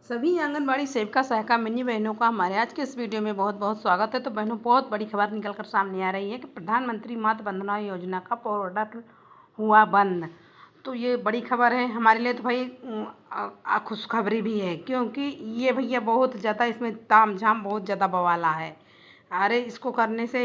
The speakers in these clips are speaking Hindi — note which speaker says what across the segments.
Speaker 1: सभी आंगनबाड़ी सेविका सहायिका मिनी बहनों का हमारे आज के इस वीडियो में बहुत बहुत स्वागत है। तो बहनों, बहुत बड़ी खबर निकलकर सामने आ रही है कि प्रधानमंत्री मातृ वंदना योजना का पोर्टल हुआ बंद। तो ये बड़ी खबर है हमारे लिए, तो भाई खुशखबरी भी है, क्योंकि ये भैया बहुत ज़्यादा इसमें तामझाम बहुत ज़्यादा बवाला है। अरे इसको करने से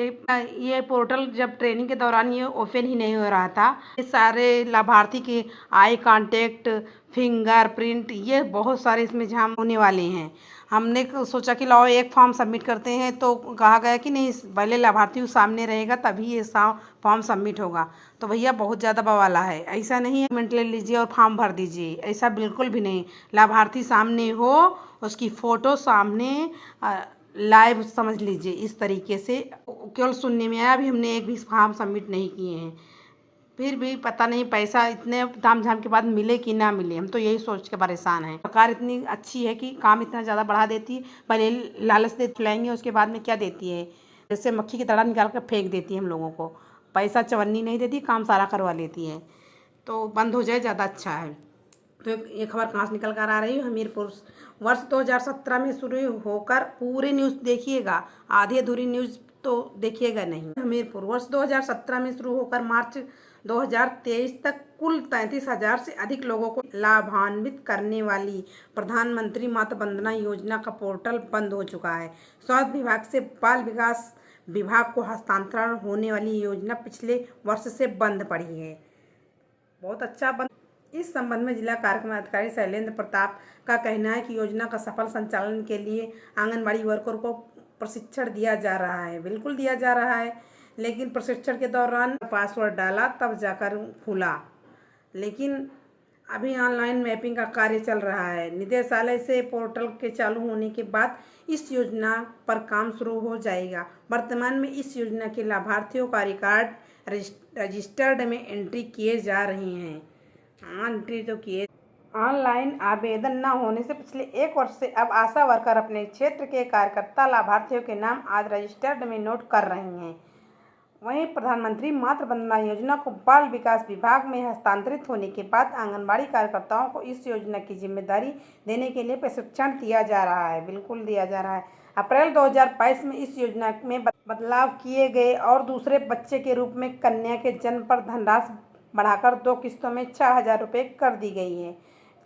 Speaker 1: ये पोर्टल जब ट्रेनिंग के दौरान ये ओपन ही नहीं हो रहा था। ये सारे लाभार्थी के आई कांटेक्ट, फिंगरप्रिंट, ये बहुत सारे इसमें झाम होने वाले हैं। हमने सोचा कि लाओ एक फॉर्म सबमिट करते हैं, तो कहा गया कि नहीं, पहले लाभार्थी सामने रहेगा तभी ये फॉर्म सबमिट होगा। तो भैया बहुत ज़्यादा बवाला है, ऐसा नहीं है मिनट ले लीजिए और फॉर्म भर दीजिए, ऐसा बिल्कुल भी नहीं। लाभार्थी सामने हो, उसकी फ़ोटो सामने लाइव समझ लीजिए, इस तरीके से। केवल सुनने में आया, अभी हमने एक भी फॉर्म सबमिट नहीं किए हैं, फिर भी पता नहीं पैसा इतने तामझाम के बाद मिले कि ना मिले। हम तो यही सोच के परेशान हैं। सरकार इतनी अच्छी है कि काम इतना ज़्यादा बढ़ा देती है, पहले लालच दे खिलाएंगे, उसके बाद में क्या देती है, जैसे मक्खी की तरह निकाल कर फेंक देती है हम लोगों को। पैसा चवन्नी नहीं देती, काम सारा करवा लेती है। तो बंद हो जाए ज़्यादा अच्छा है। तो ये खबर कहाँ से निकल कर आ रही है? हमीरपुर। वर्ष 2017 में शुरू होकर पूरी न्यूज़ देखिएगा, आधी अधूरी न्यूज़ तो देखिएगा नहीं। हमीरपुर वर्ष 2017 में शुरू होकर मार्च 2023 तक कुल 33,000 से अधिक लोगों को लाभान्वित करने वाली प्रधानमंत्री मातृ वंदना योजना का पोर्टल बंद हो चुका है। स्वास्थ्य विभाग से बाल विकास विभाग को हस्तांतरण होने वाली योजना पिछले वर्ष से बंद पड़ी है। बहुत अच्छा बंद। इस संबंध में जिला कार्यक्रम अधिकारी शैलेंद्र प्रताप का कहना है कि योजना का सफल संचालन के लिए आंगनबाड़ी वर्कर को प्रशिक्षण दिया जा रहा है। बिल्कुल दिया जा रहा है, लेकिन प्रशिक्षण के दौरान पासवर्ड डाला तब जाकर खुला। लेकिन अभी ऑनलाइन मैपिंग का कार्य चल रहा है। निदेशालय से पोर्टल के चालू होने के बाद इस योजना पर काम शुरू हो जाएगा। वर्तमान में इस योजना के लाभार्थियों का रिकॉर्ड रजिस्टर्ड में एंट्री किए जा रही हैं। एंट्री तो किए। ऑनलाइन आवेदन न होने से पिछले 1 वर्ष से अब आशा वर्कर अपने क्षेत्र के कार्यकर्ता लाभार्थियों के नाम आज रजिस्टर्ड में नोट कर रहे हैं। वहीं प्रधानमंत्री मातृ वंदना योजना को बाल विकास विभाग में हस्तांतरित होने के बाद आंगनबाड़ी कार्यकर्ताओं को इस योजना की जिम्मेदारी देने के लिए प्रशिक्षण दिया जा रहा है। बिल्कुल दिया जा रहा है। अप्रैल 2022 में इस योजना में बदलाव किए गए और दूसरे बच्चे के रूप में कन्या के जन्म पर धनराशि बढ़ाकर 2 किस्तों में 6,000 रुपये कर दी गई है।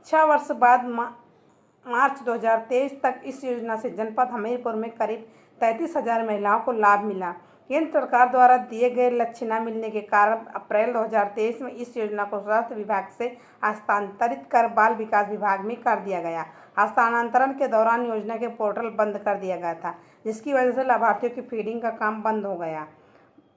Speaker 1: 6 वर्ष बाद मार्च 2023 तक इस योजना से जनपद हमीरपुर में करीब 33,000 महिलाओं को लाभ मिला। केंद्र सरकार द्वारा दिए गए लक्ष्य न मिलने के कारण अप्रैल 2023 में इस योजना को स्वास्थ्य विभाग से हस्तांतरित कर बाल विकास विभाग में कर दिया गया। हस्तांतरण के दौरान योजना के पोर्टल बंद कर दिया गया था, जिसकी वजह से लाभार्थियों की फीडिंग का काम बंद हो गया।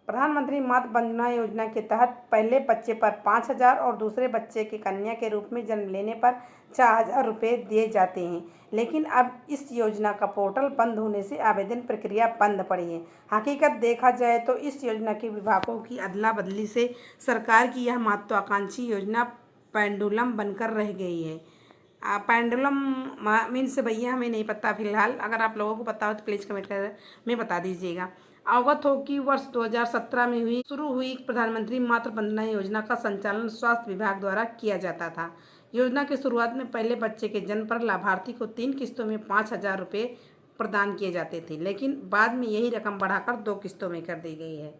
Speaker 1: प्रधानमंत्री मातृ वंदना योजना के तहत पहले बच्चे पर 5,000 और दूसरे बच्चे के कन्या के रूप में जन्म लेने पर 4,000 रुपये दिए जाते हैं। लेकिन अब इस योजना का पोर्टल बंद होने से आवेदन प्रक्रिया बंद पड़ी है। हकीकत देखा जाए तो इस योजना के विभागों की अदला बदली से सरकार की यह महत्वाकांक्षी योजना पेंडुलम बनकर रह गई है। पेंडुलम मीन्स भैया हमें नहीं पता फिलहाल, अगर आप लोगों को पता हो तो प्लीज़ कमेंट कर में बता दीजिएगा। अवगत हो कि वर्ष 2017 में शुरू हुई प्रधानमंत्री मातृ वंदना योजना का संचालन स्वास्थ्य विभाग द्वारा किया जाता था। योजना की शुरुआत में पहले बच्चे के जन्म पर लाभार्थी को 3 किस्तों में 5,000 रुपये प्रदान किए जाते थे, लेकिन बाद में यही रकम बढ़ाकर 2 किस्तों में कर दी गई है।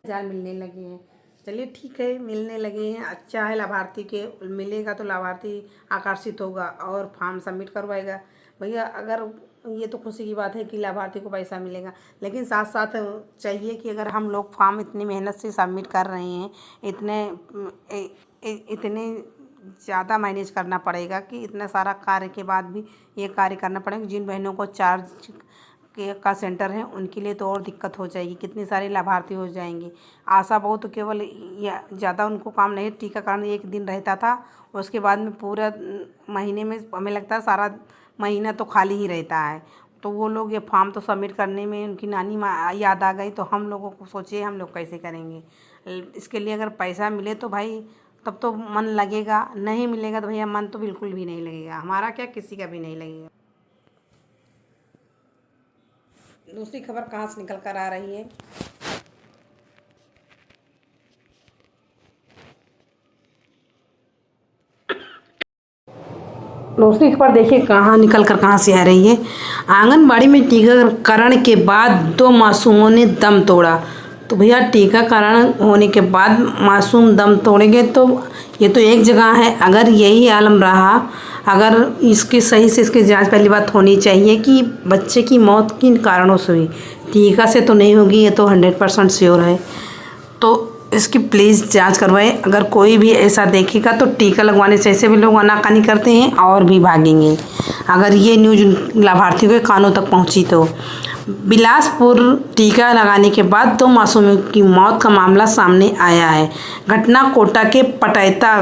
Speaker 1: 1,000 मिलने लगे हैं। चलिए ठीक है, मिलने लगे हैं, अच्छा है। लाभार्थी के मिलेगा तो लाभार्थी आकर्षित होगा और फॉर्म सबमिट करवाएगा। भैया अगर ये तो खुशी की बात है कि लाभार्थी को पैसा मिलेगा, लेकिन साथ साथ चाहिए कि अगर हम लोग फॉर्म इतनी मेहनत से सबमिट कर रहे हैं, इतने ज़्यादा मैनेज करना पड़ेगा कि इतना सारा कार्य के बाद भी ये कार्य करना पड़ेगा। जिन बहनों को चार्ज का सेंटर है उनके लिए तो और दिक्कत हो जाएगी, कितने सारे लाभार्थी हो जाएंगे। आशा बहु तो केवल ज़्यादा उनको काम नहीं, टीकाकरण 1 दिन रहता था, उसके बाद में पूरा महीने में हमें लगता है सारा महीना तो खाली ही रहता है। तो वो लोग ये फॉर्म तो सबमिट करने में उनकी नानी माँ याद आ गई, तो हम लोगों को सोचिए हम लोग कैसे करेंगे। इसके लिए अगर पैसा मिले तो भाई तब तो मन लगेगा, नहीं मिलेगा तो भैया मन तो बिल्कुल भी नहीं लगेगा, हमारा क्या किसी का भी नहीं लगेगा। दूसरी खबर कहाँ से निकल कर आ रही है? दूसरी खबर देखिए कहाँ निकल कर कहाँ से आ रही है। आंगनबाड़ी में टीकाकरण के बाद 2 मासूमों ने दम तोड़ा। तो भैया टीकाकरण होने के बाद मासूम दम तोड़ेंगे तो ये तो एक जगह है। अगर यही आलम रहा, अगर इसकी सही से इसकी जांच, पहली बात होनी चाहिए कि बच्चे की मौत किन कारणों से हुई। टीका से तो नहीं होगी, ये तो 100% श्योर है। तो इसकी प्लीज़ जांच करवाएं। अगर कोई भी ऐसा देखेगा तो टीका लगवाने से ऐसे भी लोग आनाकानी करते हैं और भी भागेंगे। अगर ये न्यूज़ लाभार्थियों के कानों तक पहुंची तो। बिलासपुर टीका लगाने के बाद 2 मासूमों की मौत का मामला सामने आया है। घटना कोटा के पटैता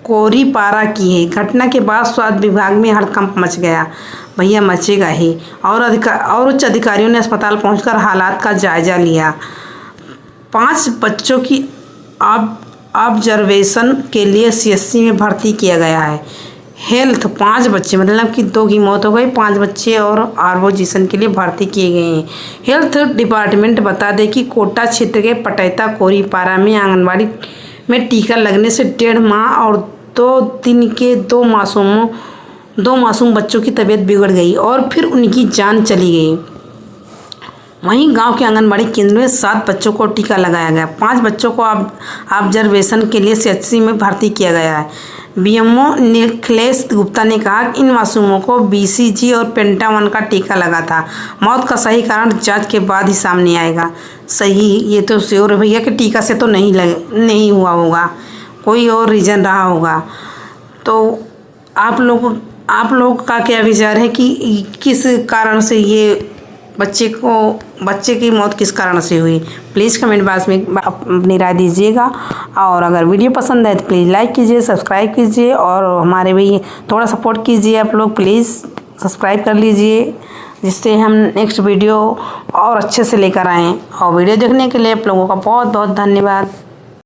Speaker 1: कोरीपारा की है। घटना के बाद स्वास्थ्य विभाग में हड़कंप मच गया। भैया मचेगा ही। और उच्च अधिकारियों ने अस्पताल पहुंचकर हालात का जायजा लिया। 5 बच्चों की ऑब्जर्वेशन के लिए CHC में भर्ती किया गया है। हेल्थ 5 बच्चे, मतलब कि 2 की मौत हो गई, 5 बच्चे और ऑब्जर्वेशन के लिए भर्ती किए गए हैं। हेल्थ डिपार्टमेंट बता दें कि कोटा क्षेत्र के पटैता कोरीपारा में आंगनबाड़ी में टीका लगने से 1.5 माह और 2 दिन के 2 मासूम बच्चों की तबीयत बिगड़ गई और फिर उनकी जान चली गई। वहीं गांव के आंगनबाड़ी केंद्र में 7 बच्चों को टीका लगाया गया। 5 बच्चों को ऑब्जर्वेशन के लिए CHC में भर्ती किया गया है। BMO निखिलेश गुप्ता ने कहा कि इन मासूमों को BCG और पेंटावन का टीका लगा था। मौत का सही कारण जांच के बाद ही सामने आएगा। सही, ये तो श्योर है भैया कि टीका से तो नहीं हुआ होगा, कोई और रीज़न रहा होगा। तो आप लोग का क्या विचार है कि किस कारण से ये बच्चे की मौत किस कारण से हुई? प्लीज़ कमेंट बॉक्स में अपनी राय दीजिएगा। और अगर वीडियो पसंद है तो प्लीज़ लाइक कीजिए, सब्सक्राइब कीजिए और हमारे भी थोड़ा सपोर्ट कीजिए। आप लोग प्लीज़ सब्सक्राइब कर लीजिए, जिससे हम नेक्स्ट वीडियो और अच्छे से लेकर आएँ। और वीडियो देखने के लिए आप लोगों का बहुत बहुत धन्यवाद।